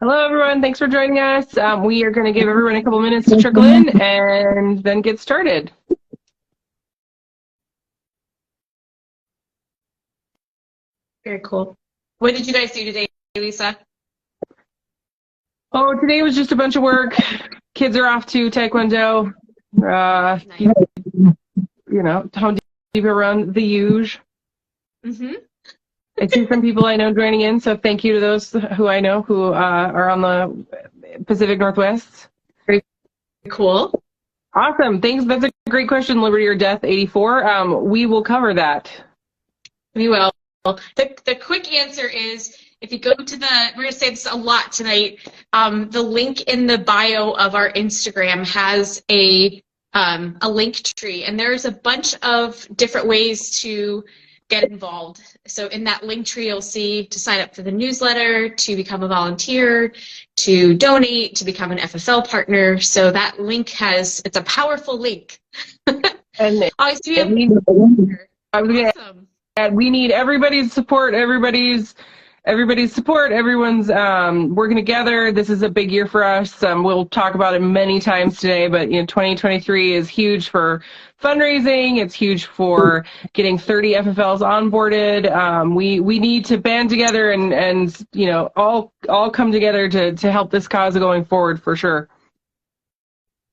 Hello, everyone. Thanks for joining us. We are going to give everyone a couple minutes to trickle in and then get started. Very cool. What did you guys do today, Lisa? Oh, today was just a bunch of work. Kids are off to Taekwondo. Nice. Home Depot run the huge. Mm-hmm. I see some people I know joining in, so thank you to those who I know who are on the Pacific Northwest. Very cool. Awesome. Thanks. That's a great question, Liberty or Death 84. We will cover that. We will. The quick answer is if you go to we're going to say this a lot tonight, the link in the bio of our Instagram has a link tree, and there's a bunch of different ways to get involved. So in that link tree, you'll see to sign up for the newsletter, to become a volunteer, to donate, to become an FFL partner. So that link it's a powerful link. And Awesome. we need everybody's support, everybody's support. Everyone's working together. This is a big year for us. We'll talk about it many times today, but 2023 is huge for fundraising. It's huge for getting 30 FFLs onboarded. We need to band together and all come together to help this cause going forward for sure.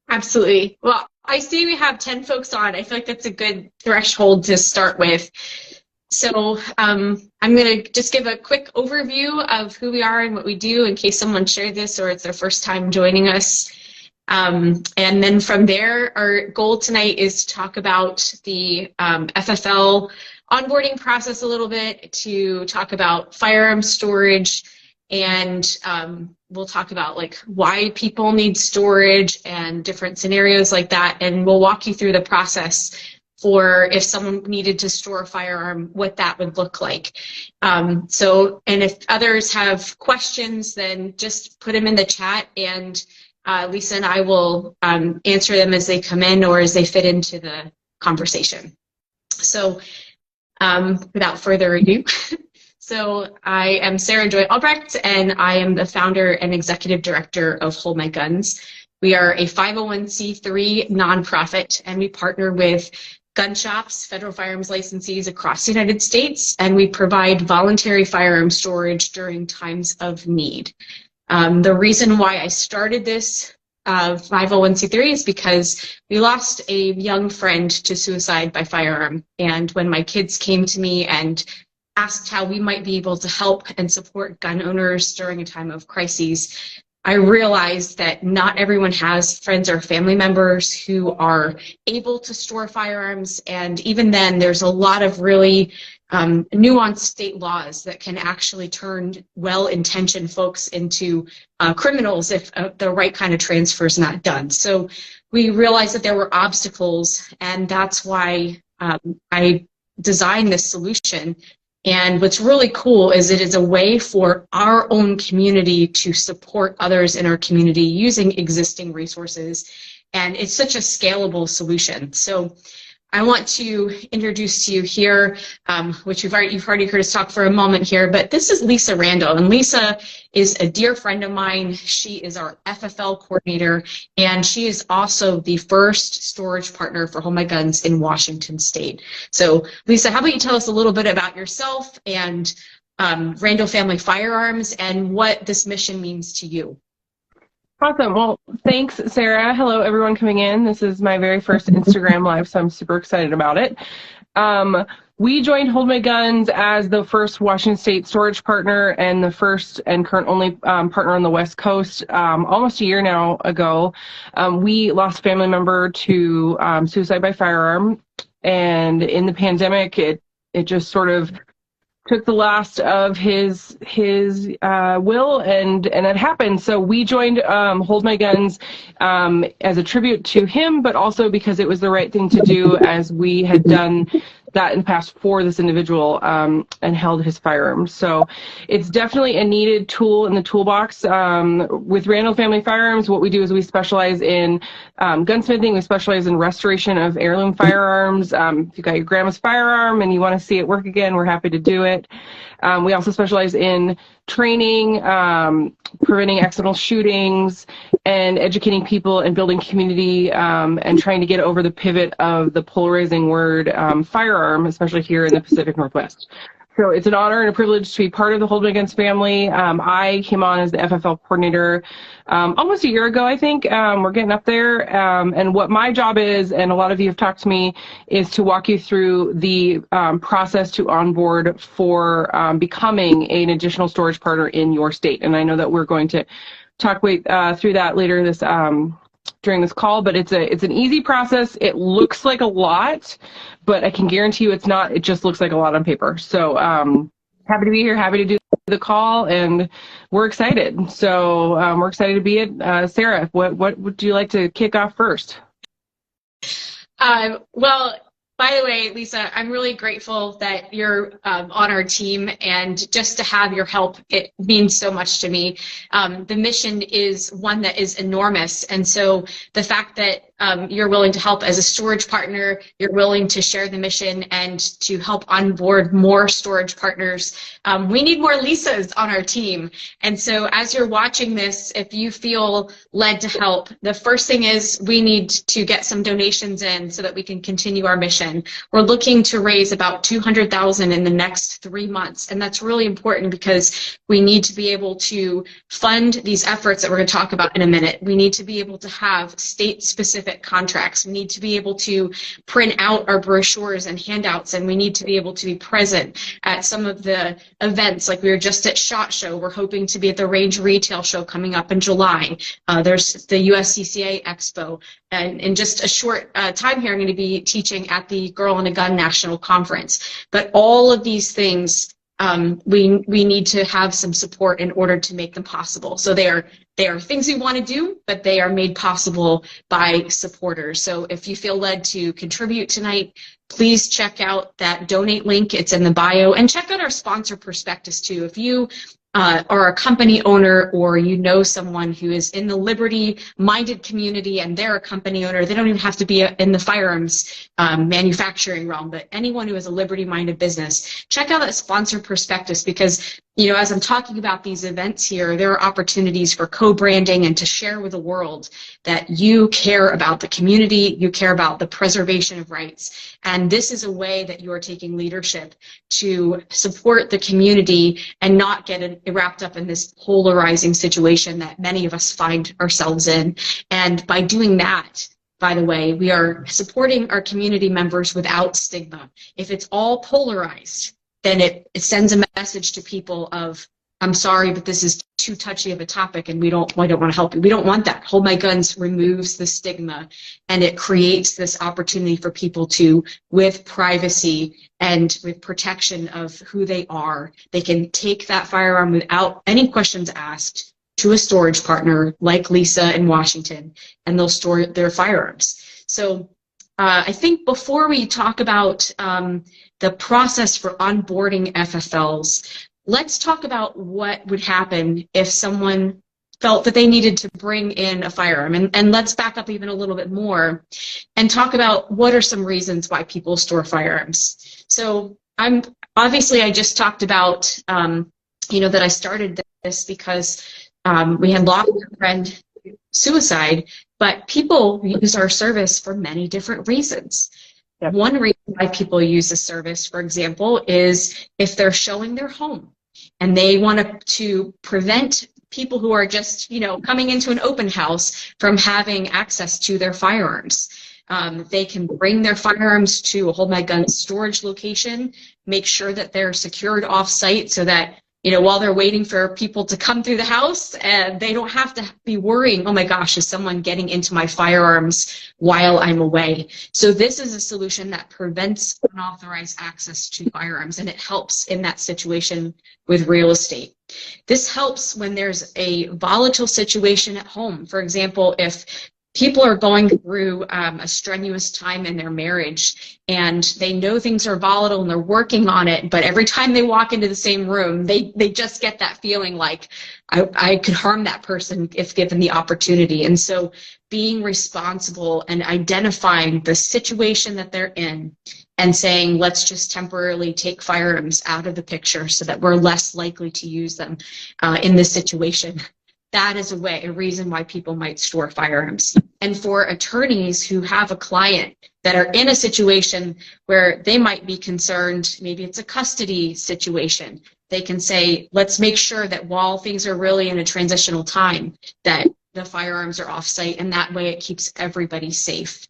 Absolutely. Well, I see we have 10 folks on. I feel like that's a good threshold to start with. So I'm going to just give a quick overview of who we are and what we do in case someone shared this or it's their first time joining us. And then from there, our goal tonight is to talk about the FFL onboarding process a little bit, to talk about firearm storage, and we'll talk about why people need storage and different scenarios like that. And we'll walk you through the process for if someone needed to store a firearm, what that would look like. And if others have questions, then just put them in the chat, and Lisa and I will answer them as they come in or as they fit into the conversation. So without further ado, so I am Sarah Joy Albrecht, and I am the founder and executive director of Hold My Guns. We are a 501c3 nonprofit, and we partner with gun shops, federal firearms licensees across the United States, and we provide voluntary firearm storage during times of need. The reason why I started this 501c3 is because we lost a young friend to suicide by firearm, and when my kids came to me and asked how we might be able to help and support gun owners during a time of crises, I realized that not everyone has friends or family members who are able to store firearms, and even then there's a lot of really nuanced state laws that can actually turn well-intentioned folks into criminals if the right kind of transfer is not done. So we realized that there were obstacles, and that's why I designed this solution. And what's really cool is it is a way for our own community to support others in our community using existing resources. And it's such a scalable solution. So I want to introduce to you here, which you've already heard us talk for a moment here, but this is Lisa Randall. And Lisa is a dear friend of mine. She is our FFL coordinator, and she is also the first storage partner for Hold My Guns in Washington State. So Lisa, how about you tell us a little bit about yourself and Randall Family Firearms and what this mission means to you? Awesome. Well, thanks, Sarah. Hello, everyone coming in. This is my very first Instagram Live, so I'm super excited about it. We joined Hold My Guns as the first Washington State storage partner and the first and current only partner on the West Coast almost a year now ago. We lost a family member to suicide by firearm, and in the pandemic, it just sort of took the last of his will, and it happened. So we joined Hold My Guns as a tribute to him, but also because it was the right thing to do, as we had done that in the past for this individual and held his firearms. So it's definitely a needed tool in the toolbox. With Randall Family Firearms, what we do is we specialize in gunsmithing. We specialize in restoration of heirloom firearms. If you got your grandma's firearm and you want to see it work again, we're happy to do it. We also specialize in training, preventing accidental shootings, and educating people and building community, and trying to get over the pivot of the polarizing word firearm, especially here in the Pacific Northwest. So it's an honor and a privilege to be part of the Hold My Guns family. I came on as the FFL coordinator almost a year ago, I think. We're getting up there. And what my job is, and a lot of you have talked to me, is to walk you through the process to onboard for becoming an additional storage partner in your state. And I know that we're going to talk through that later this during this call, but it's an easy process. It looks like a lot, but I can guarantee you it's not. It just looks like a lot on paper. So happy to be here, happy to do the call, and we're excited. So we're excited to be it. Sarah, what would you like to kick off first? Well, by the way, Lisa, I'm really grateful that you're on our team, and just to have your help, it means so much to me. The mission is one that is enormous, and so the fact that you're willing to help as a storage partner, you're willing to share the mission and to help onboard more storage partners. We need more Lisas on our team. And so as you're watching this, if you feel led to help, the first thing is we need to get some donations in so that we can continue our mission. We're looking to raise about $200,000 in the next 3 months. And that's really important because we need to be able to fund these efforts that we're going to talk about in a minute. We need to be able to have state-specific contracts. We need to be able to print out our brochures and handouts, and we need to be able to be present at some of the events. Like we were just at SHOT Show. We're hoping to be at the Range Retail Show coming up in July. There's the USCCA Expo. And in just a short time here, I'm going to be teaching at the Girl and a Gun National Conference. But all of these things, we need to have some support in order to make them possible. So they are things we want to do, but they are made possible by supporters. So if you feel led to contribute tonight, please check out that donate link. It's in the bio, and check out our sponsor prospectus too. If you are a company owner, or you know someone who is in the liberty-minded community and they're a company owner, they don't even have to be in the firearms manufacturing realm, but anyone who has a liberty-minded business, check out that sponsor prospectus, because you know, as I'm talking about these events here, there are opportunities for co-branding and to share with the world that you care about the community, you care about the preservation of rights, and this is a way that you are taking leadership to support the community and not get wrapped up in this polarizing situation that many of us find ourselves in. And by doing that, by the way, we are supporting our community members without stigma. If it's all polarized, then it sends a message to people of, I'm sorry, but this is too touchy of a topic and I don't want to help you. We don't want that. Hold My Guns removes the stigma, and it creates this opportunity for people to, with privacy and with protection of who they are, they can take that firearm without any questions asked to a storage partner like Lisa in Washington, and they'll store their firearms. So I think before we talk about the process for onboarding FFLs, let's talk about what would happen if someone felt that they needed to bring in a firearm. And let's back up even a little bit more and talk about what are some reasons why people store firearms. So I just talked about, that I started this because we had lost a friend to suicide, but people use our service for many different reasons. Yep. One reason why people use the service, for example, is if they're showing their home and they want to prevent people who are just, coming into an open house from having access to their firearms. They can bring their firearms to a Hold My Guns storage location, make sure that they're secured off-site so that while they're waiting for people to come through the house, they don't have to be worrying, oh my gosh, is someone getting into my firearms while I'm away? So this is a solution that prevents unauthorized access to firearms, and it helps in that situation with real estate. This helps when there's a volatile situation at home. For example, if people are going through a strenuous time in their marriage and they know things are volatile and they're working on it, but every time they walk into the same room, they just get that feeling like I could harm that person if given the opportunity. And so being responsible and identifying the situation that they're in and saying, let's just temporarily take firearms out of the picture so that we're less likely to use them in this situation. That is a reason why people might store firearms. And for attorneys who have a client that are in a situation where they might be concerned, maybe it's a custody situation, they can say, let's make sure that while things are really in a transitional time, that the firearms are off-site, and that way it keeps everybody safe.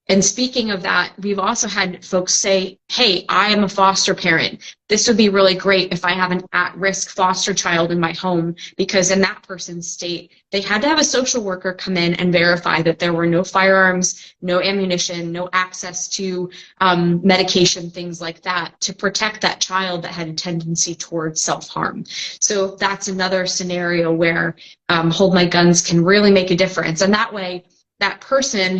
And speaking of that, we've also had folks say, hey, I am a foster parent. This would be really great if I have an at-risk foster child in my home, because in that person's state, they had to have a social worker come in and verify that there were no firearms, no ammunition, no access to medication, things like that, to protect that child that had a tendency towards self-harm. So that's another scenario where Hold My Guns can really make a difference. And that way, that person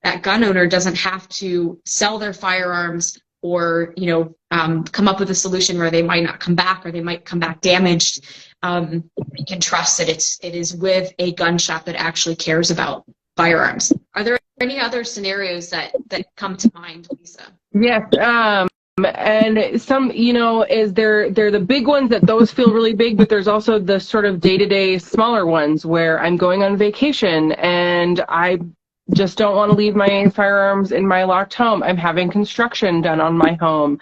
that gun owner doesn't have to sell their firearms or, come up with a solution where they might not come back or they might come back damaged. You can trust that it is with a gun shop that actually cares about firearms. Are there any other scenarios that come to mind, Lisa? Yes. And some, they're the big ones that those feel really big, but there's also the sort of day-to-day smaller ones where I'm going on vacation and I just don't want to leave my firearms in my locked home. I'm having construction done on my home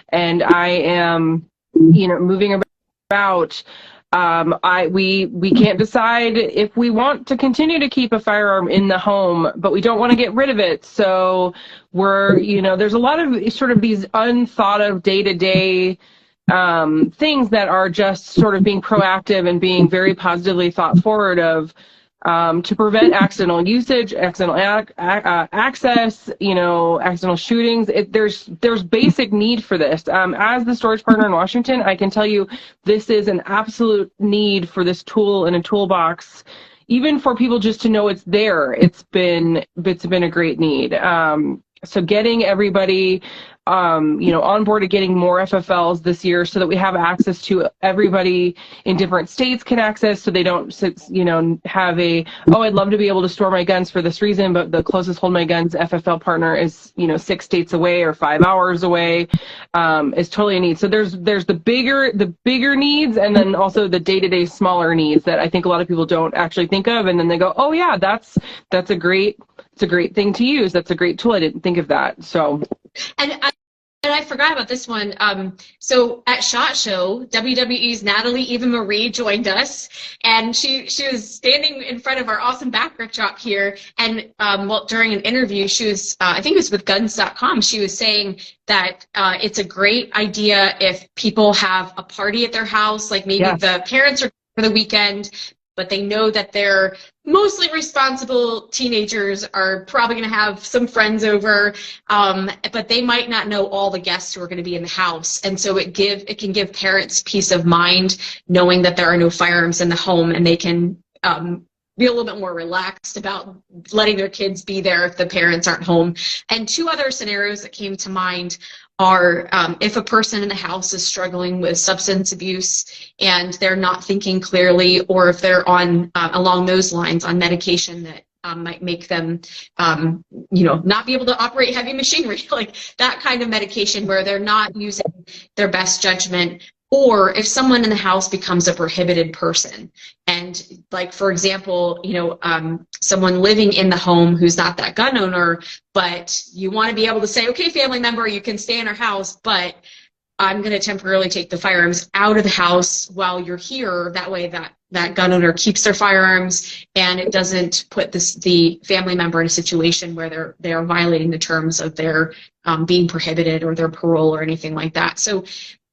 and I am, moving about. We can't decide if we want to continue to keep a firearm in the home, but we don't want to get rid of it. So there's a lot of sort of these unthought of day-to-day things that are just sort of being proactive and being very positively thought forward of to prevent accidental usage, accidental access, accidental shootings. There's basic need for this. As the storage partner in Washington, I can tell you this is an absolute need for this tool in a toolbox, even for people just to know it's there. It's been a great need. So getting everybody, on board to getting more FFLs this year so that we have access to everybody in different states can access, so they don't, have I'd love to be able to store my guns for this reason, but the closest Hold My Guns FFL partner is, 6 states away or 5 hours away, is totally a need. So there's the bigger needs, and then also the day-to-day smaller needs that I think a lot of people don't actually think of, and then they go, oh yeah, that's a great thing to use. That's a great tool. I didn't think of that. So. And I forgot about this one. So at SHOT Show, WWE's Natalie Eva Marie joined us, and she was standing in front of our awesome backdrop here. And during an interview, she was, I think it was with Guns.com, she was saying that it's a great idea if people have a party at their house, like maybe the parents are for the weekend, but they know that they're mostly responsible teenagers are probably going to have some friends over, but they might not know all the guests who are going to be in the house. And so it can give parents peace of mind knowing that there are no firearms in the home, and they can be a little bit more relaxed about letting their kids be there if the parents aren't home. And two other scenarios that came to mind are if a person in the house is struggling with substance abuse and they're not thinking clearly, or if they're on along those lines on medication that might make them not be able to operate heavy machinery, like that kind of medication where they're not using their best judgment. Or if someone in the house becomes a prohibited person, and like, for example, someone living in the home who's not that gun owner, but you want to be able to say, okay, family member, you can stay in our house, but I'm going to temporarily take the firearms out of the house while you're here. That way that gun owner keeps their firearms, and it doesn't put the family member in a situation where they are violating the terms of their being prohibited or their parole or anything like that. So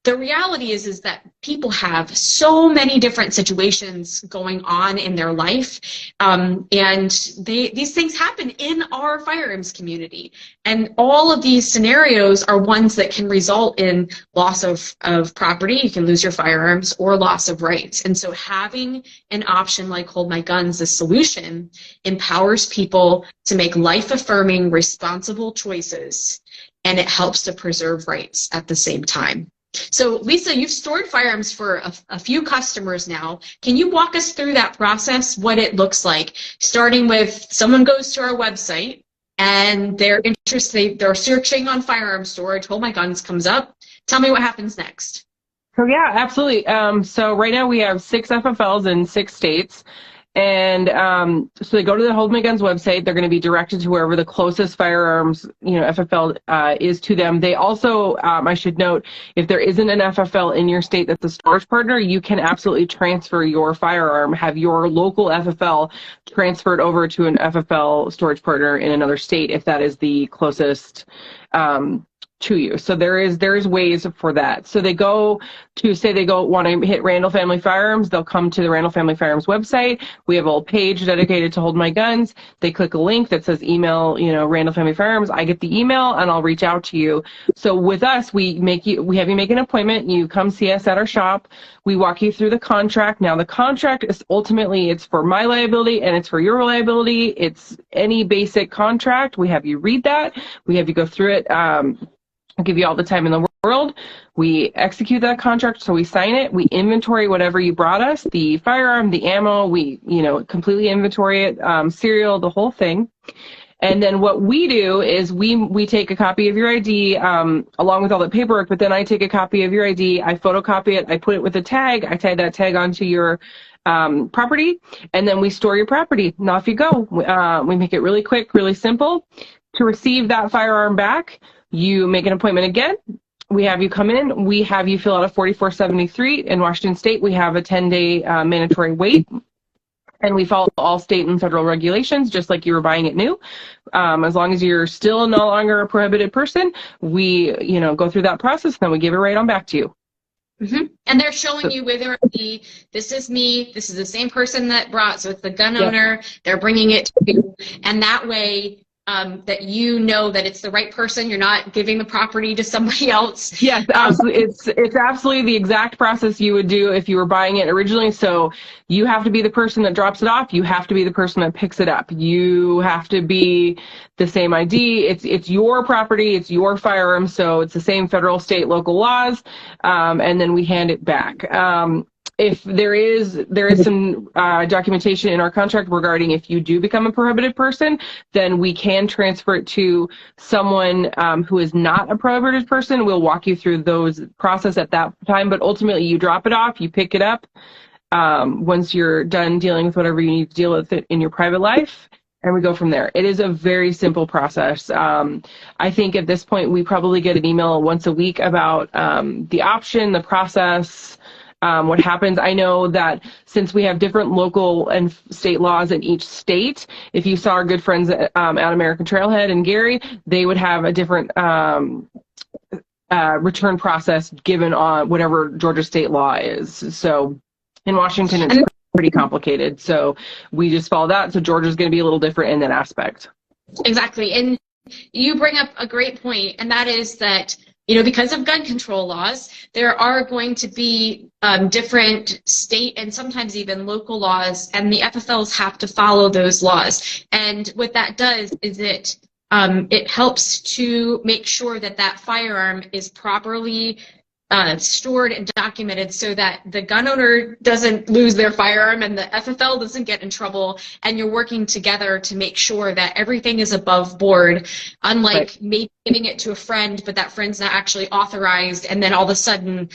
the reality is that people have so many different situations going on in their life, and these things happen in our firearms community. And all of these scenarios are ones that can result in loss of property. You can lose your firearms, or loss of rights. And so having an option like Hold My Guns, a solution, empowers people to make life-affirming, responsible choices, and it helps to preserve rights at the same time. So, Lisa, you've stored firearms for a few customers now. Can you walk us through that process, what it looks like, starting with someone goes to our website and they're interested, they're searching on firearm storage, Hold My Guns comes up. Tell me what happens next. So yeah, absolutely. So right now we have 6 FFLs in 6 states. And so they go to the Hold My Guns website. They're going to be directed to wherever the closest firearms, FFL is to them. They also, I should note, if there isn't an FFL in your state that's a storage partner, you can absolutely transfer your firearm, have your local FFL transferred over to an FFL storage partner in another state if that is the closest to you. So there is ways for that. So they want to hit Randall Family Firearms, they'll come to the Randall Family Firearms website. We have a little page dedicated to Hold My Guns. They click a link that says email, Randall Family Firearms. I get the email and I'll reach out to you. So with us, we have you make an appointment. You come see us at our shop. We walk you through the contract. Now the contract is ultimately, it's for my liability and it's for your liability. It's any basic contract. We have you read that. We have you go through it. I'll give you all the time in the world. We execute that contract, so we sign it. We inventory whatever you brought us, the firearm, the ammo. We, completely inventory it, serial, the whole thing. And then what we do is we take a copy of your ID along with all the paperwork, but then I take a copy of your ID, I photocopy it, I put it with a tag, I tie that tag onto your property, and then we store your property, and off you go. We make it really quick, really simple. To receive that firearm back, you make an appointment again. We have you come in. We have you fill out a 4473. In Washington State, we have a 10-day mandatory wait. And we follow all state and federal regulations, just like you were buying it new. As long as you're still no longer a prohibited person, we, go through that process, and then we give it right on back to you. Mm-hmm. And they're showing you whether this is me, this is the same person that brought, so it's the gun owner, they're bringing it to you, and that way that that it's the right person, you're not giving the property to somebody else. Yes, absolutely. It's absolutely the exact process you would do if you were buying it originally. So you have to be the person that drops it off. You have to be the person that picks it up. You have to be the same ID. It's your property. It's your firearm. So it's the same federal, state, local laws. And then we hand it back. If there is some documentation in our contract regarding if you do become a prohibited person, then we can transfer it to someone who is not a prohibited person. We'll walk you through those process at that time, but ultimately you drop it off, you pick it up once you're done dealing with whatever you need to deal with it in your private life, and we go from there. It is a very simple process. I think at this point we probably get an email once a week about the option, the process, what happens. I know that since we have different local and state laws in each state, if you saw our good friends at American Trailhead and Gary, they would have a different return process given on whatever Georgia state law is. So in Washington, it's pretty complicated. So we just follow that. So Georgia's going to be a little different in that aspect. Exactly. And you bring up a great point, and that is that because of gun control laws, there are going to be different state and sometimes even local laws, and the FFLs have to follow those laws. And what that does is it helps to make sure that firearm is properly stored and documented so that the gun owner doesn't lose their firearm and the FFL doesn't get in trouble, and you're working together to make sure that everything is above board, unlike maybe giving it to a friend, but that friend's not actually authorized, and then all of a sudden,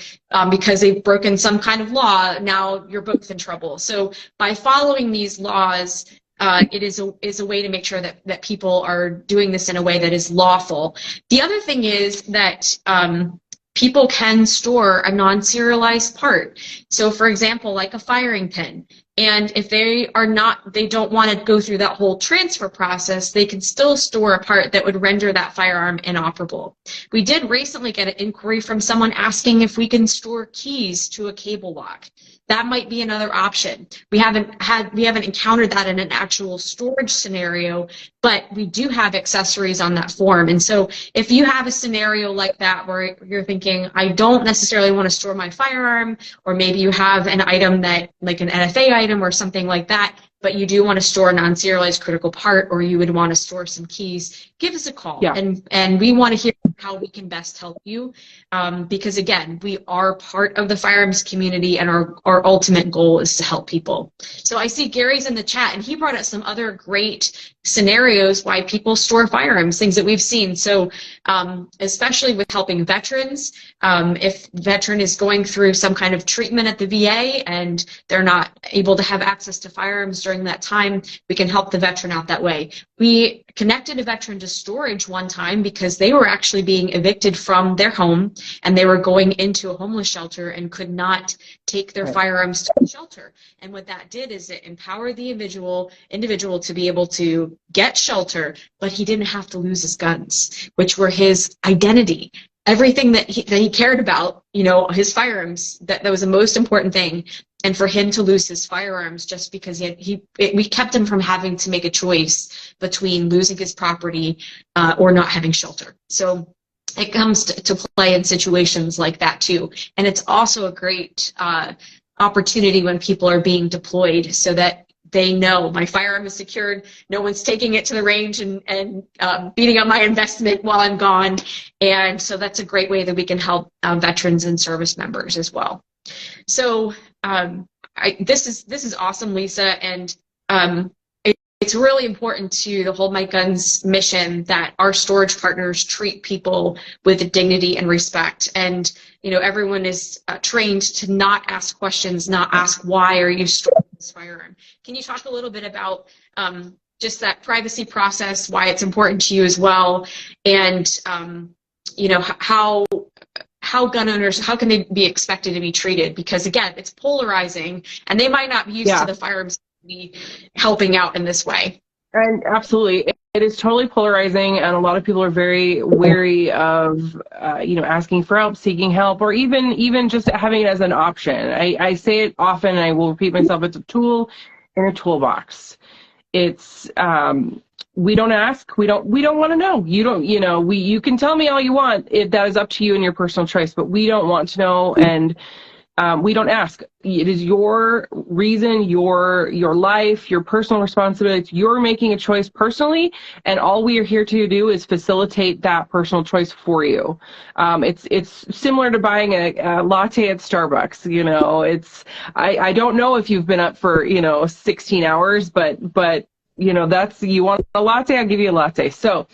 because they've broken some kind of law, now you're both in trouble. So by following these laws, it is a way to make sure that people are doing this in a way that is lawful. The other thing is that people can store a non-serialized part. So for example, like a firing pin. And if they don't want to go through that whole transfer process, they can still store a part that would render that firearm inoperable. We did recently get an inquiry from someone asking if we can store keys to a cable lock. That might be another option. We haven't encountered that in an actual storage scenario, but we do have accessories on that form. And so if you have a scenario like that where you're thinking, I don't necessarily want to store my firearm, or maybe you have an item that, like an NFA item or something like that but you do want to store a non-serialized critical part, or you would want to store some keys, give us a call. Yeah. And we want to hear how we can best help you, because again, we are part of the firearms community, and our ultimate goal is to help people. So I see Gary's in the chat, and he brought up some other great scenarios why people store firearms, things that we've seen. So especially with helping veterans, if the veteran is going through some kind of treatment at the VA and they're not able to have access to firearms during that time, we can help the veteran out that way. We connected a veteran to storage one time because they were actually being evicted from their home, and they were going into a homeless shelter and could not take their firearms to the shelter. And what that did is it empowered the individual to be able to get shelter, but he didn't have to lose his guns, which were his identity. Everything that he cared about, you know, his firearms, that was the most important thing. And for him to lose his firearms just because we kept him from having to make a choice between losing his property or not having shelter. So it comes to play in situations like that too. And it's also a great opportunity when people are being deployed, so that they know my firearm is secured, no one's taking it to the range and beating up my investment while I'm gone. And so that's a great way that we can help veterans and service members as well. So this is awesome, Lisa, and it's really important to the Hold My Guns mission that our storage partners treat people with dignity and respect. And you know, everyone is trained to not ask questions, not ask why are you storing this firearm. Can you talk a little bit about just that privacy process, why it's important to you as well, and you know, how gun owners, how can they be expected to be treated? Because again, it's polarizing, and they might not be used to the firearms helping out in this way. And absolutely, it is totally polarizing, and a lot of people are very wary of, you know, asking for help, seeking help, or even just having it as an option. I say it often, and I will repeat myself. It's a tool in a toolbox. It's we don't ask, we don't want to know. You can tell me all you want. That is up to you and your personal choice, but we don't want to know, and we don't ask. It is your reason, your life, your personal responsibility. You're making a choice personally, and all we are here to do is facilitate that personal choice for you. It's similar to buying a latte at Starbucks. You know, I don't know if you've been up for 16 hours, but you know, you want a latte, I'll give you a latte. So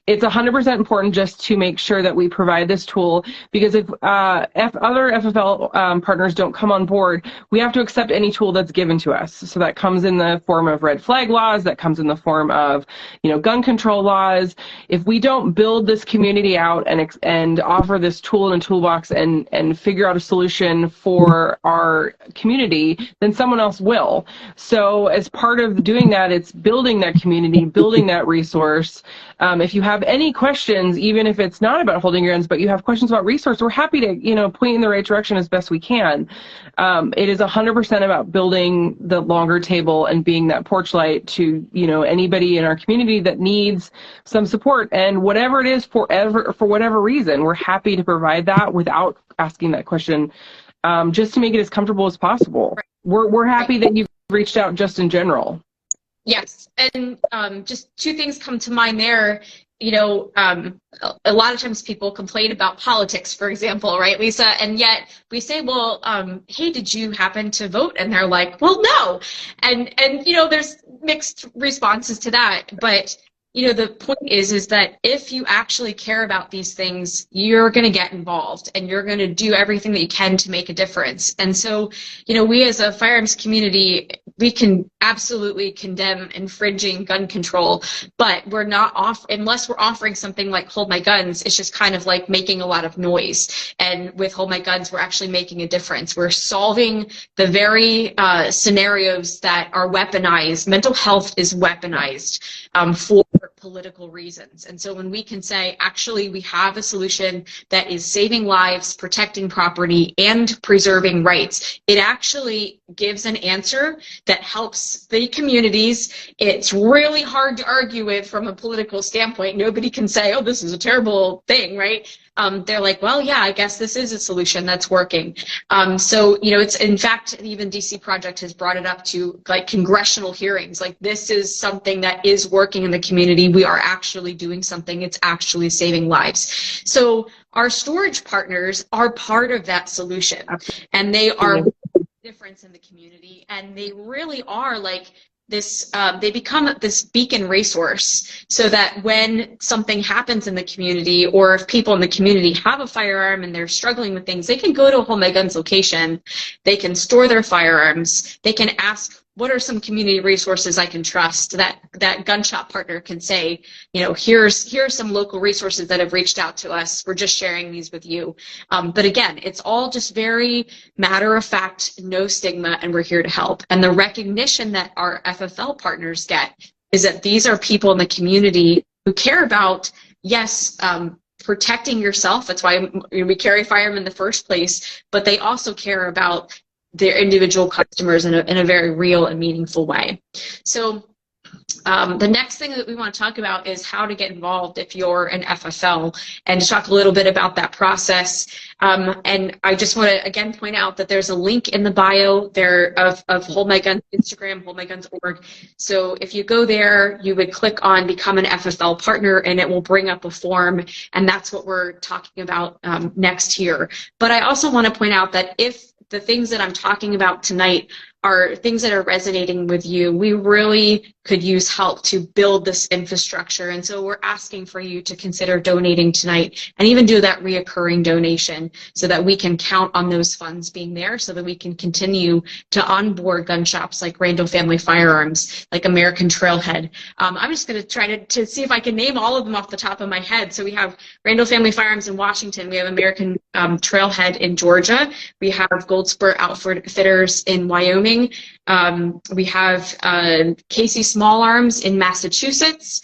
it's 100% important just to make sure that we provide this tool, because if other FFL partners don't come on board, we have to accept any tool that's given to us. So that comes in the form of red flag laws, that comes in the form of, gun control laws. If we don't build this community out and offer this tool and toolbox and figure out a solution for our community, then someone else will. So as part of doing that, it's building that community, building that resource. If you have any questions, even if it's not about holding your guns, but you have questions about resource, we're happy to, point in the right direction as best we can. It is 100% about building the longer table and being that porch light to, anybody in our community that needs some support. And whatever it is, for whatever reason, we're happy to provide that without asking that question, just to make it as comfortable as possible. We're happy that you've reached out just in general. Yes, and just two things come to mind there. A lot of times people complain about politics, for example, right, Lisa? And yet we say, well, hey, did you happen to vote? And they're like, well, no. And there's mixed responses to that. But the point is that if you actually care about these things, you're going to get involved and you're going to do everything that you can to make a difference. And so, we as a firearms community, we can absolutely condemn infringing gun control, but we're not unless we're offering something like Hold My Guns. It's just kind of like making a lot of noise. And with Hold My Guns, we're actually making a difference. We're solving the very scenarios that are weaponized. Mental health is weaponized for political reasons. And so when we can say, actually, we have a solution that is saving lives, protecting property, and preserving rights, it actually gives an answer that helps the communities. It's really hard to argue with from a political standpoint. Nobody can say, oh, this is a terrible thing, right? they're like, well, yeah, I guess this is a solution that's working. So, you know, it's, in fact, even DC Project has brought it up to like congressional hearings. Like, this is something that is working in the community. We are actually doing something. It's actually saving lives. So our storage partners are part of that solution, and they are difference in the community, and they really are like this, they become this beacon resource, so that when something happens in the community, or if people in the community have a firearm and they're struggling with things, they can go to a Hold My Guns location, they can store their firearms, they can ask, what are some community resources I can trust? That gun shop partner can say, you know, here's some local resources that have reached out to us. We're just sharing these with you. But again, it's all just very matter of fact, no stigma, and we're here to help. And the recognition that our FFL partners get is that these are people in the community who care about, yes, protecting yourself. That's why we carry firearm in the first place, but they also care about their individual customers in a very real and meaningful way. So the next thing that we want to talk about is how to get involved if you're an FFL, and to talk a little bit about that process. And I just want to again point out that there's a link in the bio there of Hold My Guns Instagram, holdmyguns.org. So if you go there, you would click on Become an FFL Partner, and it will bring up a form, and that's what we're talking about next here. But I also want to point out that if the things that I'm talking about tonight are things that are resonating with you, we really could use help to build this infrastructure. And so we're asking for you to consider donating tonight, and even do that reoccurring donation, so that we can count on those funds being there, so that we can continue to onboard gun shops like Randall Family Firearms, like American Trailhead. I'm just going to try to see if I can name all of them off the top of my head. So we have Randall Family Firearms in Washington. We have American Trailhead in Georgia. We have Gold Spur Outfitters in Wyoming. We have Casey Small Arms in Massachusetts.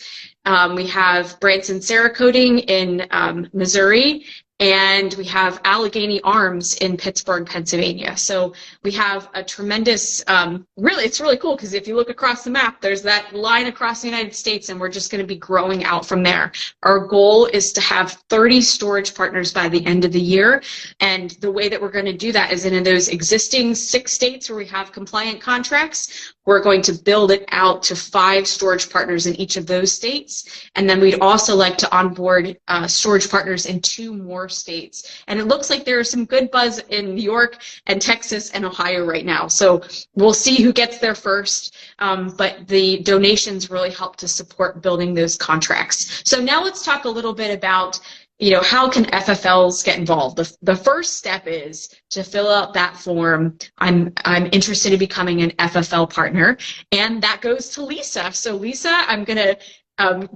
We have Branson Cerakoting in Missouri. And we have Allegheny Arms in Pittsburgh, Pennsylvania. So we have a tremendous, it's really cool, because if you look across the map, there's that line across the United States, and we're just going to be growing out from there. Our goal is to have 30 storage partners by the end of the year. And the way that we're going to do that is in those existing 6 states where we have compliant contracts, we're going to build it out to 5 storage partners in each of those states. And then we'd also like to onboard storage partners in 2 more states. And it looks like there is some good buzz in New York and Texas and Ohio right now. So we'll see who gets there first. But the donations really help to support building those contracts. So now let's talk a little bit about, you know, how can FFLs get involved? The first step is to fill out that form. I'm interested in becoming an FFL partner, and that goes to Lisa. So Lisa, I'm gonna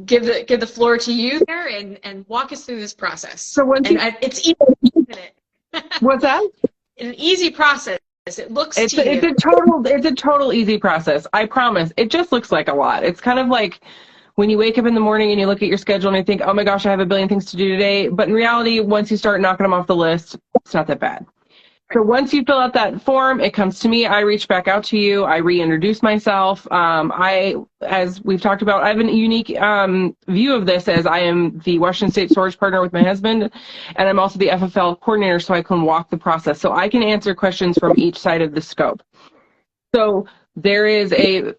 give the floor to you there, and walk us through this process. So it's easy, isn't it? What's that? An easy process. It looks it's a total easy process. I promise. It just looks like a lot. It's kind of like when you wake up in the morning and you look at your schedule and you think, oh my gosh, I have a billion things to do today. But in reality, once you start knocking them off the list, it's not that bad. So once you fill out that form, it comes to me. I reach back out to you. I reintroduce myself. As we've talked about, I have a unique view of this, as I am the Washington State storage partner with my husband, and I'm also the FFL coordinator, so I can walk the process. So I can answer questions from each side of the scope. So there is a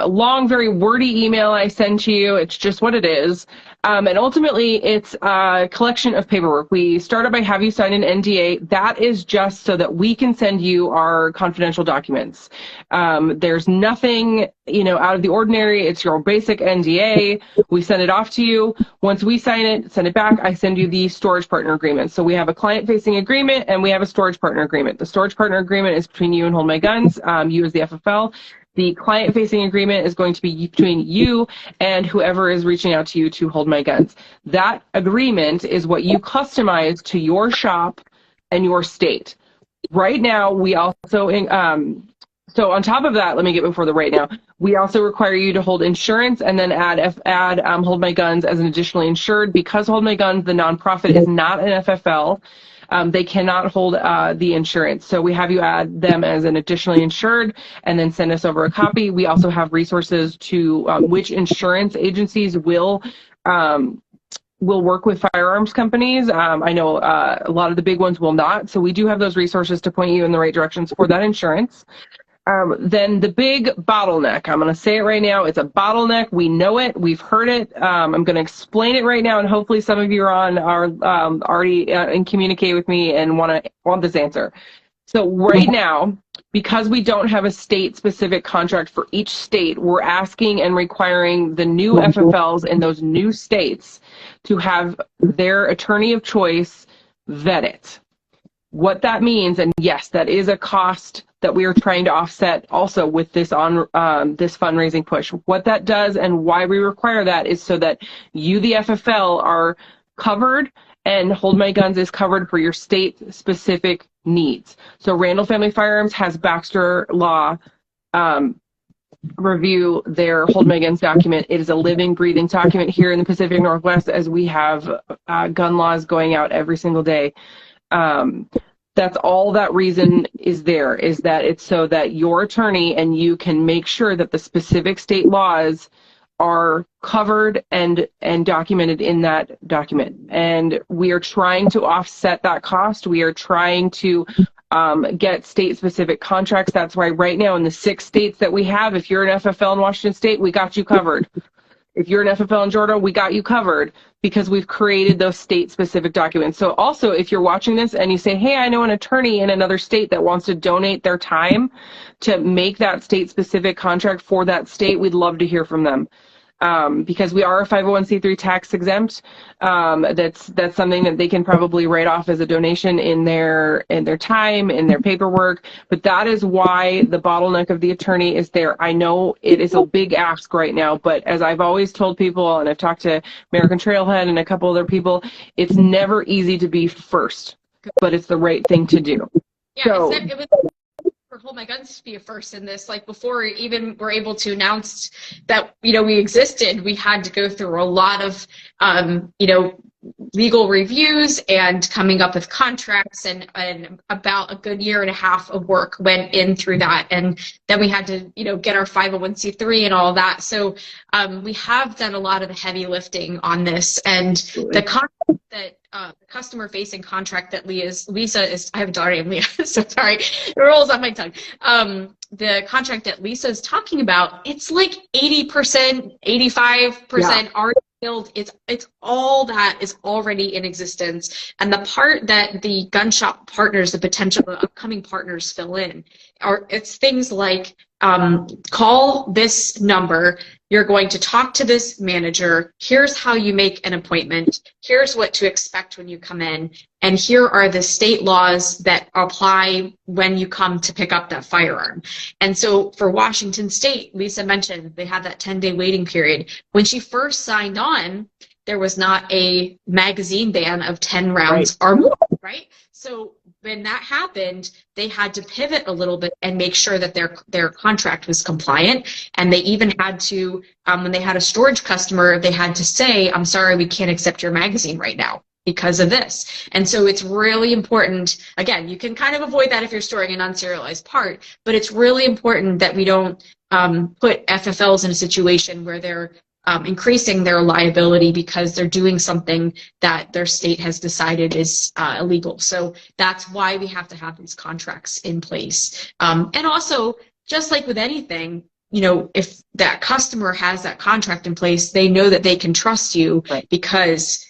long, very wordy email I send to you. It's just what it is. And ultimately, it's a collection of paperwork. We started by have you sign an NDA. That is just so that we can send you our confidential documents. There's nothing, out of the ordinary. It's your basic NDA. We send it off to you. Once we sign it, send it back, I send you the storage partner agreement. So we have a client-facing agreement, and we have a storage partner agreement. The storage partner agreement is between you and Hold My Guns, you as the FFL. The client-facing agreement is going to be between you and whoever is reaching out to you to Hold My Guns. That agreement is what you customize to your shop and your state. Right now, we also, so on top of that, let me get before the right now, we also require you to hold insurance and then add Hold My Guns as an additionally insured. Because Hold My Guns, the nonprofit, is not an FFL, they cannot hold the insurance. So we have you add them as an additionally insured and then send us over a copy. We also have resources to which insurance agencies will will work with firearms companies. I know a lot of the big ones will not. So we do have those resources to point you in the right directions for that insurance. Then the big bottleneck, I'm going to say it right now, it's a bottleneck. We know it. We've heard it. I'm going to explain it right now, and hopefully some of you are already and communicate with me and want this answer. So right now, because we don't have a state-specific contract for each state, we're asking and requiring the new FFLs in those new states to have their attorney of choice vet it. What that means, and yes, that is a cost that we are trying to offset also with this this fundraising push. What that does and why we require that is so that you, the FFL, are covered and Hold My Guns is covered for your state-specific needs. So Randall Family Firearms has Baxter Law review their Hold My Guns document. It is a living, breathing document here in the Pacific Northwest, as we have gun laws going out every single day. That's all that reason is there, is that it's so that your attorney and you can make sure that the specific state laws are covered and documented in that document. And we are trying to offset that cost. We are trying to get state-specific contracts. That's why right now in the 6 states that we have, if you're an FFL in Washington State, we got you covered. If you're an FFL in Georgia, we got you covered because we've created those state-specific documents. So also, if you're watching this and you say, hey, I know an attorney in another state that wants to donate their time to make that state-specific contract for that state, we'd love to hear from them. Because we are a 501c3 tax exempt, that's something that they can probably write off as a donation in their time, in their paperwork. But that is why the bottleneck of the attorney is there. I know it is a big ask right now, but as I've always told people, and I've talked to American Trailhead and a couple other people, it's never easy to be first, but it's the right thing to do. Yeah, so, it was for Hold My Guns to be a first in this. Like before even we're able to announce that, we existed, we had to go through a lot of, legal reviews and coming up with contracts, and about a good year and a half of work went in through that. And then we had to, get our 501c3 and all of that. So we have done a lot of the heavy lifting on this. And the contract that the customer-facing contract that Lisa is, I have a daughter named Leah, so sorry, it rolls off my tongue. The contract that Lisa is talking about, it's like 80%, 85% already built. It's all that is already in existence. And the part that the gun shop partners, the potential upcoming partners fill in, it's things like call this number, you're going to talk to this manager, here's how you make an appointment, here's what to expect when you come in, and here are the state laws that apply when you come to pick up that firearm. And so for Washington State, Lisa mentioned they had that 10-day waiting period. When she first signed on, there was not a magazine ban of 10 rounds or more, right? So when that happened, they had to pivot a little bit and make sure that their contract was compliant. And they even had to, when they had a storage customer, they had to say, I'm sorry, we can't accept your magazine right now because of this. And so it's really important, again, you can kind of avoid that if you're storing an unserialized part, but it's really important that we don't put FFLs in a situation where they're increasing their liability because they're doing something that their state has decided is illegal. So that's why we have to have these contracts in place. And also, just like with anything, if that customer has that contract in place, they know that they can trust you because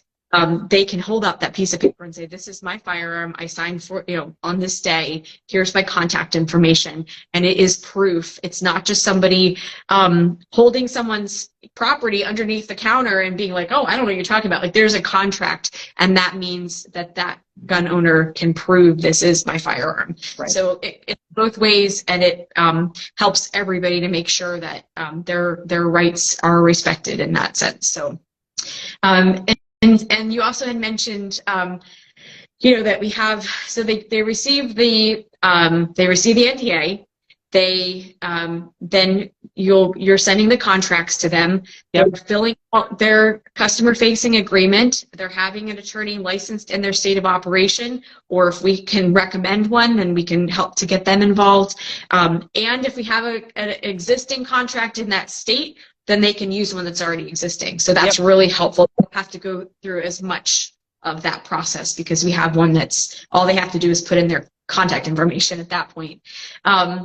they can hold up that piece of paper and say, this is my firearm, I signed for, on this day, here's my contact information. And it is proof. It's not just somebody holding someone's property underneath the counter and being like, oh, I don't know what you're talking about. Like, there's a contract, and that means that that gun owner can prove this is my firearm. Right. So it's both ways, and it helps everybody to make sure that their rights are respected in that sense. So, and you also had mentioned, that we have, so they receive the NDA, they then you're sending the contracts to them. Yep. They're filling out their customer-facing agreement. They're having an attorney licensed in their state of operation, or if we can recommend one, then we can help to get them involved. And if we have an existing contract in that state, then they can use one that's already existing. So that's really helpful. They don't have to go through as much of that process because we have one that's all they have to do is put in their contact information at that point.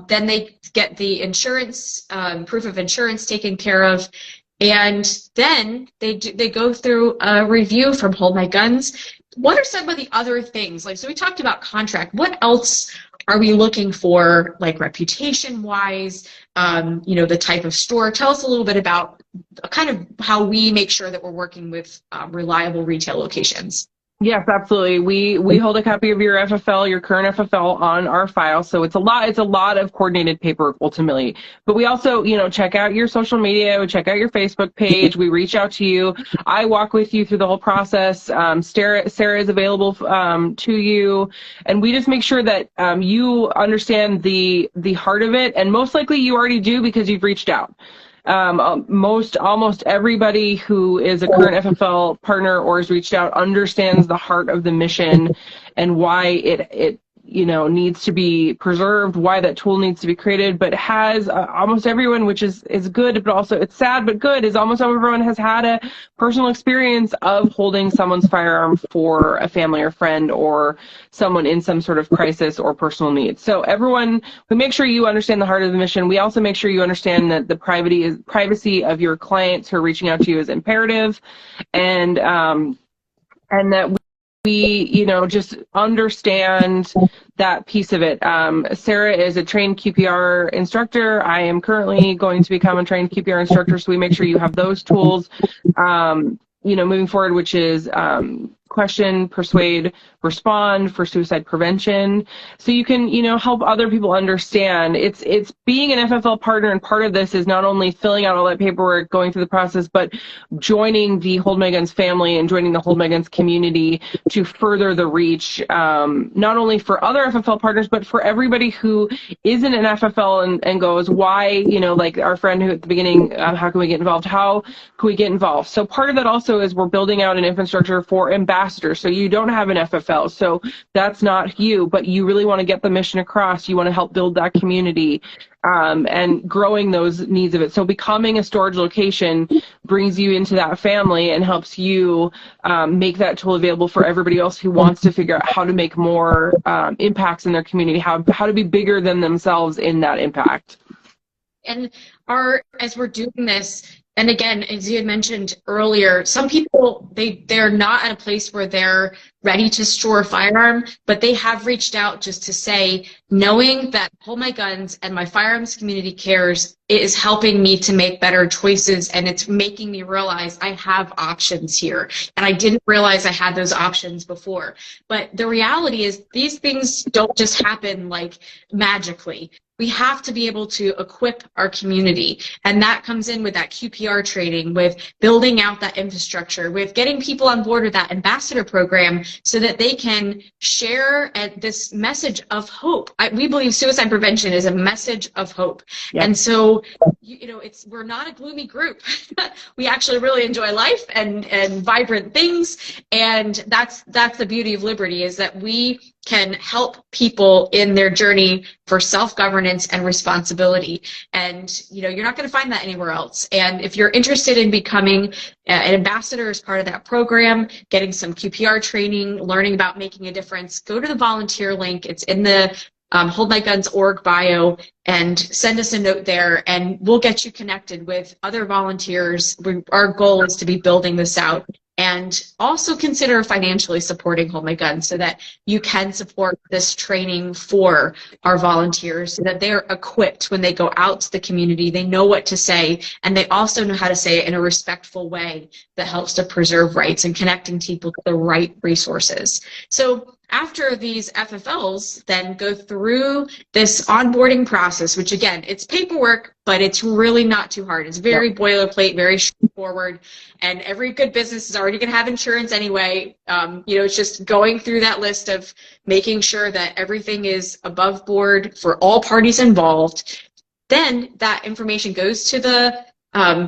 Then they get the insurance, proof of insurance taken care of, and then they go through a review from Hold My Guns. What are some of the other things? Like, so we talked about contract. What else are we looking for, like reputation-wise, the type of store? Tell us a little bit about kind of how we make sure that we're working with reliable retail locations. Yes, absolutely. We hold a copy of your FFL, your current FFL, on our file, so it's a lot of coordinated paperwork ultimately. But we also, check out your social media, we check out your Facebook page, we reach out to you. I walk with you through the whole process. Sarah is available to you, and we just make sure that you understand the heart of it, and most likely you already do because you've reached out. Almost everybody who is a current FFL partner or has reached out understands the heart of the mission and why it needs to be preserved, why that tool needs to be created, but has almost everyone, which is good, but also it's sad but good, is almost everyone has had a personal experience of holding someone's firearm for a family or friend or someone in some sort of crisis or personal need. So everyone, we make sure you understand the heart of the mission. We also make sure you understand that the privacy of your clients who are reaching out to you is imperative, and that we just understand that piece of it. Sarah is a trained QPR instructor. I am currently going to become a trained QPR instructor, so we make sure you have those tools, moving forward, which is question, persuade, respond for suicide prevention. So you can, help other people understand. It's being an FFL partner, and part of this is not only filling out all that paperwork, going through the process, but joining the Hold My Guns family and joining the Hold My Guns community to further the reach, not only for other FFL partners, but for everybody who isn't an FFL and goes, why, like our friend who at the beginning, how can we get involved? How can we get involved? So part of that also is we're building out an infrastructure for ambassadors. So you don't have an FFL, so that's not you, but you really want to get the mission across. You want to help build that community and growing those needs of it. So becoming a storage location brings you into that family and helps you make that tool available for everybody else who wants to figure out how to make more impacts in their community, how to be bigger than themselves in that impact. And as we're doing this, and again, as you had mentioned earlier, some people, they're not at a place where they're ready to store a firearm, but they have reached out just to say, knowing that Hold My Guns and my firearms community cares, it is helping me to make better choices, and it's making me realize I have options here. And I didn't realize I had those options before. But the reality is these things don't just happen like magically. We have to be able to equip our community, and that comes in with that QPR training, with building out that infrastructure, with getting people on board with that ambassador program so that they can share this message of hope. We believe suicide prevention is a message of hope. Yep. And so, we're not a gloomy group. We actually really enjoy life and vibrant things, and that's the beauty of Liberty, is that we can help people in their journey for self-governance and responsibility. And, you're not going to find that anywhere else. And if you're interested in becoming an ambassador as part of that program, getting some QPR training, learning about making a difference, go to the volunteer link. It's in the Hold My Guns org bio, and send us a note there, and we'll get you connected with other volunteers. Our goal is to be building this out. And also consider financially supporting Hold My Guns so that you can support this training for our volunteers, so that they're equipped when they go out to the community. They know what to say, and they also know how to say it in a respectful way that helps to preserve rights and connecting people to the right resources. So after these FFLs then go through this onboarding process, which again, it's paperwork, but it's really not too hard. It's very boilerplate, very straightforward, and every good business is already going to have insurance anyway. It's just going through that list of making sure that everything is above board for all parties involved. Then that information goes to the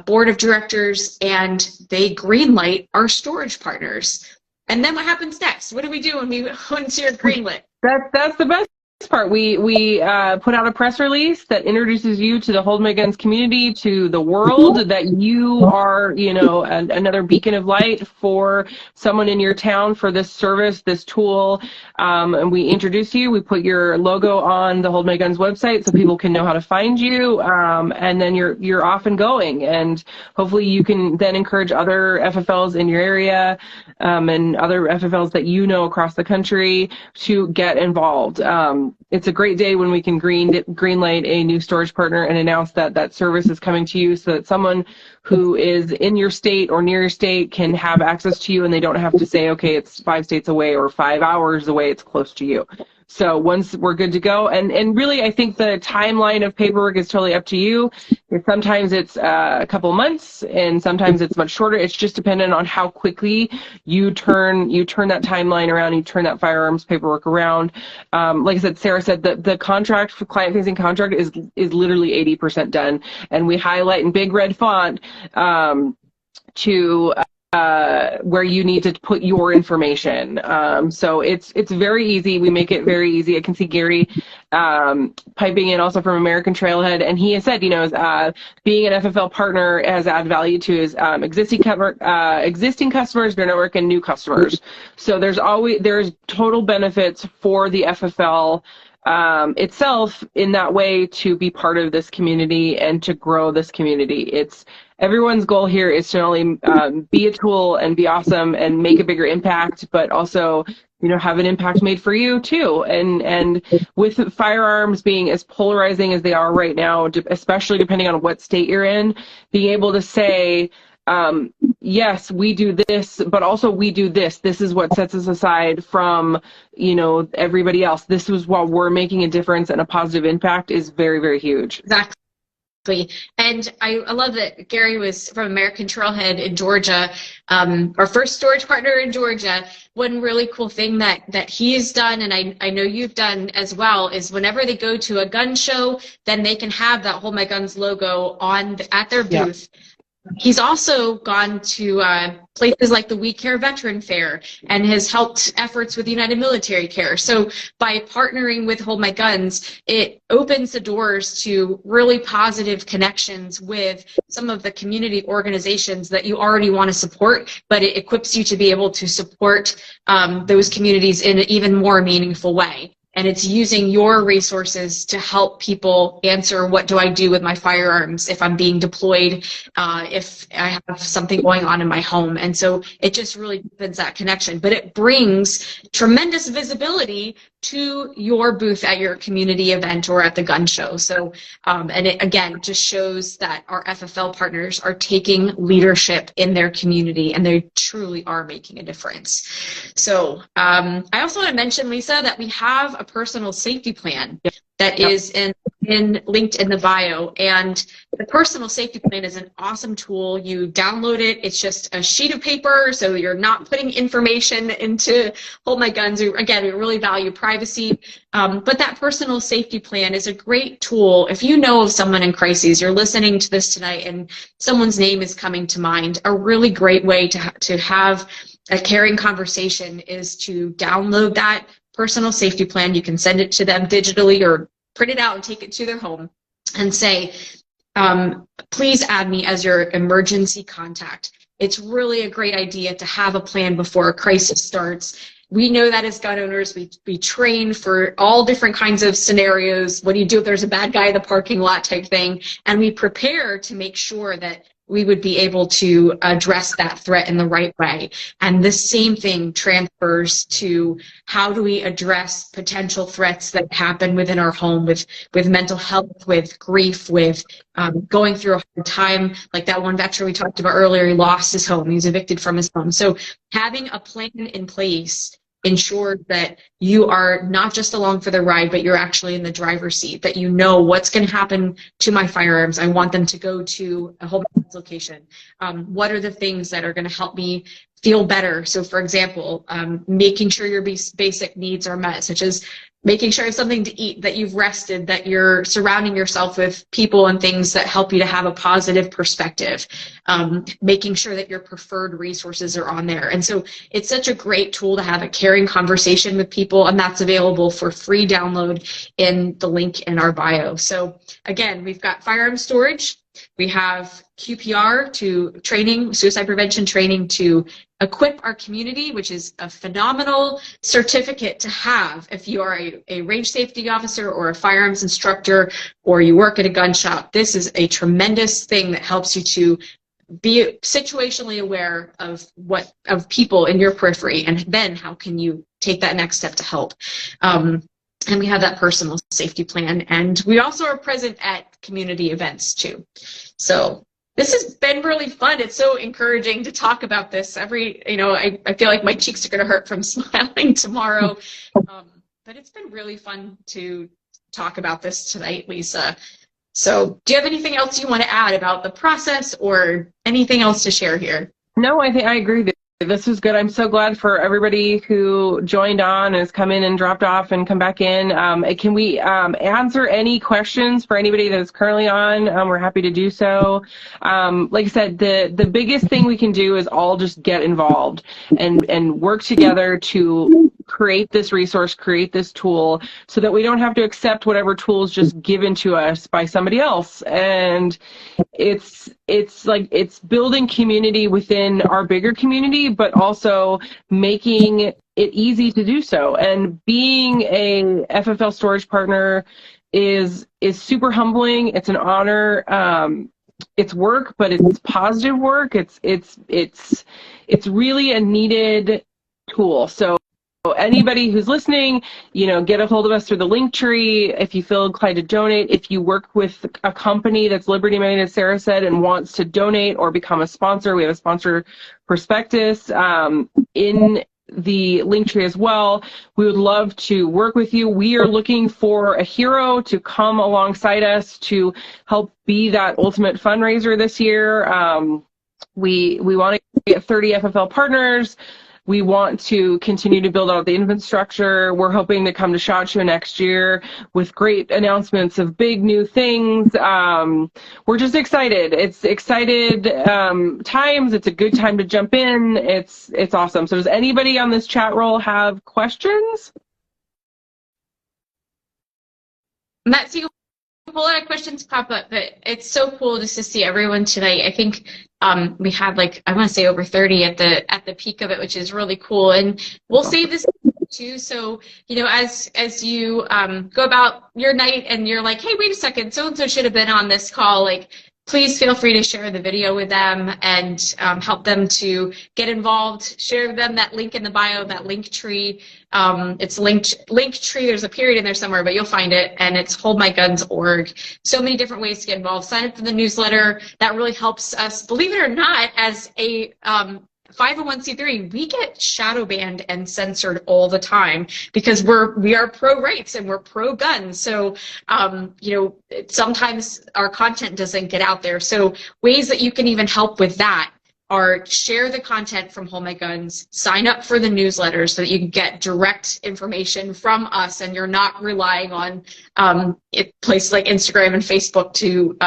board of directors, and they greenlight our storage partners. And then what happens next? What do we do once you're greenlit? That's the best part. We put out a press release that introduces you to the Hold My Guns community, to the world, that you are, another beacon of light for someone in your town for this service, this tool. And we introduce you. We put your logo on the Hold My Guns website so people can know how to find you. And then you're off and going. And hopefully you can then encourage other FFLs in your area and other FFLs that you know across the country to get involved. It's a great day when we can greenlight a new storage partner and announce that that service is coming to you, so that someone who is in your state or near your state can have access to you, and they don't have to say, okay, it's 5 states away or 5 hours away, it's close to you. So once we're good to go, and really I think the timeline of paperwork is totally up to you. Sometimes it's a couple months, and sometimes it's much shorter. It's just dependent on how quickly you turn that timeline around, you turn that firearms paperwork around. Like I said, Sarah said that the contract, for client-facing contract, is literally 80% done, and we highlight in big red font to where you need to put your information. So it's very easy. We make it very easy. I can see Gary piping in also from American Trailhead, and he has said, being an FFL partner has added value to his existing customers, their network, and new customers. So there's total benefits for the FFL itself in that way, to be part of this community and to grow this community. Everyone's goal here is to not only be a tool and be awesome and make a bigger impact, but also, have an impact made for you too. And with firearms being as polarizing as they are right now, especially depending on what state you're in, being able to say, yes, we do this, but also we do this. This is what sets us aside from, everybody else. This is what we're making a difference and a positive impact is very, very huge. Exactly. And I love that Gary was from American Trailhead in Georgia, our first storage partner in Georgia. One really cool thing that he's done, and I know you've done as well, is whenever they go to a gun show, then they can have that Hold My Guns logo at their booth. Yep. He's also gone to places like the We Care Veteran Fair and has helped efforts with United Military Care. So by partnering with Hold My Guns, it opens the doors to really positive connections with some of the community organizations that you already want to support, but it equips you to be able to support those communities in an even more meaningful way. And it's using your resources to help people answer, what do I do with my firearms if I'm being deployed, if I have something going on in my home. And so it just really deepens that connection. But it brings tremendous visibility to your booth at your community event or at the gun show. So, and it again just shows that our FFL partners are taking leadership in their community, and they truly are making a difference. So I also want to mention, Lisa, that we have a personal safety plan that is linked in the bio, and the personal safety plan is an awesome tool. You download it. It's just a sheet of paper, so you're not putting information into Hold My Guns. Again, we really value privacy, but that personal safety plan is a great tool. If you know of someone in crises, you're listening to this tonight and someone's name is coming to mind, a really great way to have a caring conversation is to download that personal safety plan. You can send it to them digitally or print it out and take it to their home and say, please add me as your emergency contact. It's really a great idea to have a plan before a crisis starts. We know that as gun owners, we train for all different kinds of scenarios. What do you do if there's a bad guy in the parking lot type thing? And we prepare to make sure that we would be able to address that threat in the right way. And the same thing transfers to how do we address potential threats that happen within our home with mental health, with grief, with going through a hard time, like that one veteran we talked about earlier. He lost his home. He was evicted from his home. So having a plan in place ensures that you are not just along for the ride, but you're actually in the driver's seat, that you know what's going to happen to my firearms. I want them to go to a home location. What are the things that are going to help me feel better? So for example, making sure your basic needs are met, such as making sure you have something to eat, that you've rested, that you're surrounding yourself with people and things that help you to have a positive perspective, making sure that your preferred resources are on there. And so it's such a great tool to have a caring conversation with people, and that's available for free download in the link in our bio. So again, we've got firearm storage. We have QPR to training, suicide prevention training to equip our community, which is a phenomenal certificate to have if you are a range safety officer or a firearms instructor, or you work at a gun shop. This is a tremendous thing that helps you to be situationally aware of people in your periphery, and then how can you take that next step to help. And we have that personal safety plan, and we also are present at community events too. So this has been really fun. It's so encouraging to talk about this. I feel like my cheeks are going to hurt from smiling tomorrow. But it's been really fun to talk about this tonight, Lisa. So do you have anything else you want to add about the process or anything else to share here? No, I think I agree. This was good. I'm so glad for everybody who joined on, has come in and dropped off and come back in. Can we answer any questions for anybody that is currently on? We're happy to do so. Like I said, the biggest thing we can do is all just get involved and work together to create this resource, create this tool, so that we don't have to accept whatever tool is just given to us by somebody else. And it's building community within our bigger community, but also making it easy to do so. And being a FFL storage partner is super humbling. It's an honor. It's work, but it's positive work. It's really a needed tool. So anybody who's listening, get a hold of us through the link tree if you feel inclined to donate. If you work with a company that's Liberty Minded, as Sarah said, and wants to donate or become a sponsor, we have a sponsor prospectus in the link tree as well. We would love to work with you. We are looking for a hero to come alongside us to help be that ultimate fundraiser this year. We want to get 30 FFL partners. We want to continue to build out the infrastructure. We're hoping to come to SHOT Show next year with great announcements of big new things. We're just excited. It's excited times. It's a good time to jump in. It's awesome. So does anybody on this chat roll have questions? Matt, see a whole lot of questions pop up, but it's so cool just to see everyone tonight. I think we had I want to say over 30 at the peak of it, which is really cool. And we'll save this too. So, as you go about your night and you're like, hey, wait a second, so-and-so should have been on this call, please feel free to share the video with them and help them to get involved. Share them that link in the bio, that link tree. It's link tree. There's a period in there somewhere, but you'll find it. And it's holdmyguns.org. So many different ways to get involved. Sign up for the newsletter. That really helps us. Believe it or not, as a 501c3, we get shadow banned and censored all the time because we are pro rights and we're pro guns. So, sometimes our content doesn't get out there. So ways that you can even help with that are share the content from Hold My Guns, sign up for the newsletter so that you can get direct information from us and you're not relying on places like Instagram and Facebook to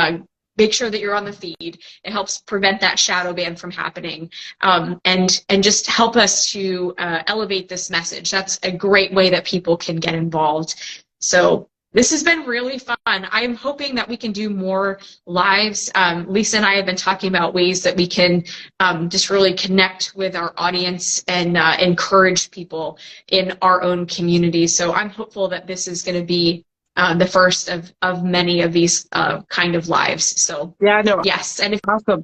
make sure that you're on the feed. It helps prevent that shadow ban from happening, and just help us to elevate this message. That's a great way that people can get involved. So this has been really fun. I'm hoping that we can do more lives. Lisa and I have been talking about ways that we can just really connect with our audience and encourage people in our own community. So I'm hopeful that this is going to be the first of many of these kind of lives. So yeah, no, yes, and awesome.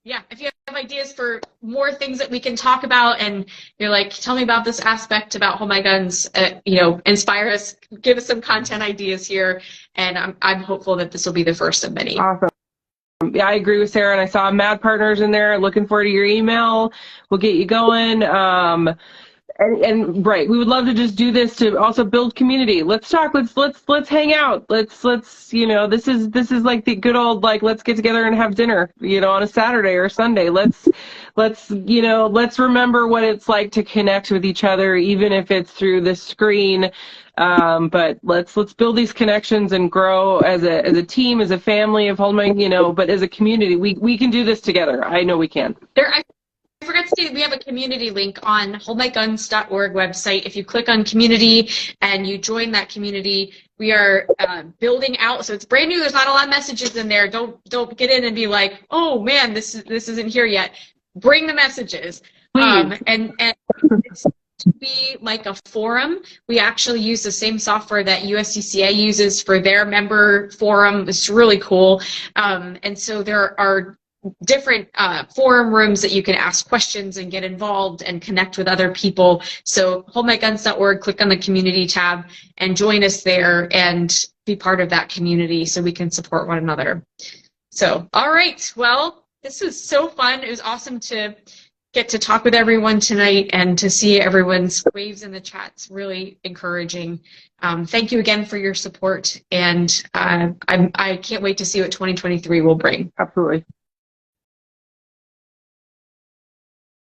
If you have ideas for more things that we can talk about, and you're like, tell me about this aspect about Hold My Guns, inspire us, give us some content ideas here, and I'm hopeful that this will be the first of many. Awesome. Yeah, I agree with Sarah, and I saw Mad Partners in there. Looking forward to your email. We'll get you going. And right, we would love to just do this to also build community. Let's talk. Let's hang out. Let's this is like the good old like let's get together and have dinner, on a Saturday or Sunday. Let's remember what it's like to connect with each other, even if it's through the screen. But let's build these connections and grow as a team, as a family of Hold My, but as a community, we can do this together. I know we can. I forgot to say that we have a community link on holdmyguns.org website. If you click on community and you join that community, we are building out. So it's brand new. There's not a lot of messages in there. Don't get in and be like, oh man, this isn't here yet. Bring the messages. And it's to be like a forum. We actually use the same software that USCCA uses for their member forum. It's really cool. And so there are different forum rooms that you can ask questions and get involved and connect with other people. So holdmyguns.org, click on the community tab and join us there and be part of that community so we can support one another. So, all right. Well, this was so fun. It was awesome to get to talk with everyone tonight and to see everyone's waves in the chats. Really encouraging. Thank you again for your support, and I can't wait to see what 2023 will bring. Absolutely.